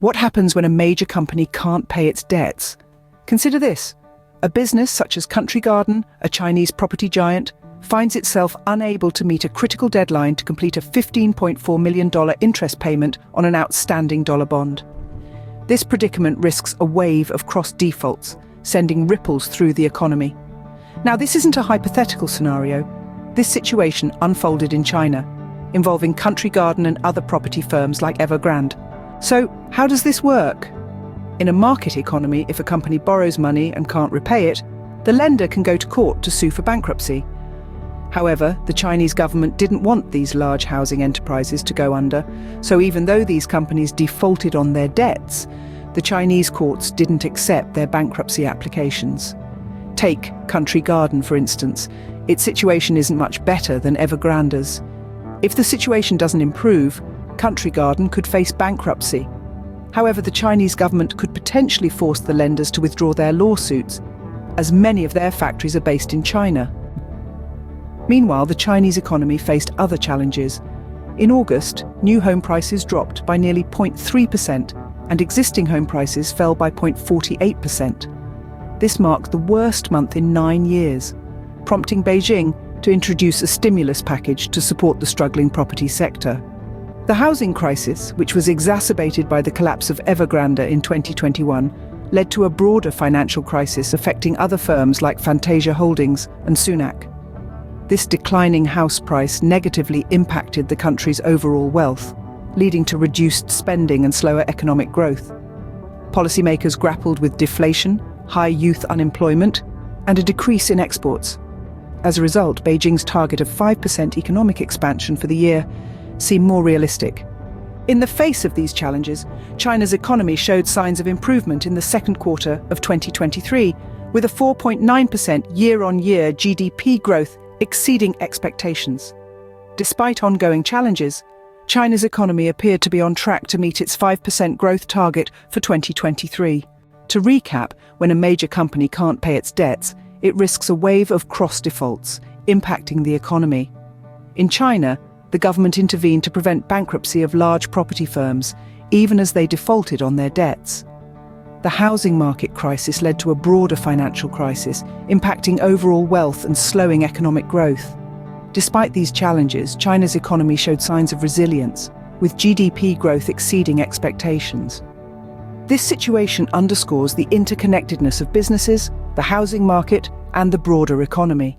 What happens when a major company can't pay its debts? Consider this. A business such as Country Garden, a Chinese property giant, finds itself unable to meet a critical deadline to complete a $15.4 million interest payment on an outstanding dollar bond. This predicament risks a wave of cross-defaults, sending ripples through the economy. Now, this isn't a hypothetical scenario. This situation unfolded in China, involving Country Garden and other property firms like Evergrande. So, how does this work? In a market economy, if a company borrows money and can't repay it, the lender can go to court to sue for bankruptcy. However, the Chinese government didn't want these large housing enterprises to go under, so even though these companies defaulted on their debts, the Chinese courts didn't accept their bankruptcy applications. Take Country Garden, for instance. Its situation isn't much better than Evergrande's. If the situation doesn't improve, Country Garden could face bankruptcy. However, the Chinese government could potentially force the lenders to withdraw their lawsuits, as many of their factories are based in China. Meanwhile, the Chinese economy faced other challenges. In August, new home prices dropped by nearly 0.3%, and existing home prices fell by 0.48%. This marked the worst month in 9 years, prompting Beijing to introduce a stimulus package to support the struggling property sector. The housing crisis, which was exacerbated by the collapse of Evergrande in 2021, led to a broader financial crisis affecting other firms like Fantasia Holdings and Sunac. This declining house price negatively impacted the country's overall wealth, leading to reduced spending and slower economic growth. Policymakers grappled with deflation, high youth unemployment, and a decrease in exports. As a result, Beijing's target of 5% economic expansion for the year seemed more realistic. In the face of these challenges, China's economy showed signs of improvement in the second quarter of 2023, with a 4.9% year-on-year GDP growth exceeding expectations. Despite ongoing challenges, China's economy appeared to be on track to meet its 5% growth target for 2023. To recap, when a major company can't pay its debts, it risks a wave of cross-defaults, impacting the economy. In China, the government intervened to prevent bankruptcy of large property firms, even as they defaulted on their debts. The housing market crisis led to a broader financial crisis, impacting overall wealth and slowing economic growth. Despite these challenges, China's economy showed signs of resilience, with GDP growth exceeding expectations. This situation underscores the interconnectedness of businesses, the housing market, and the broader economy.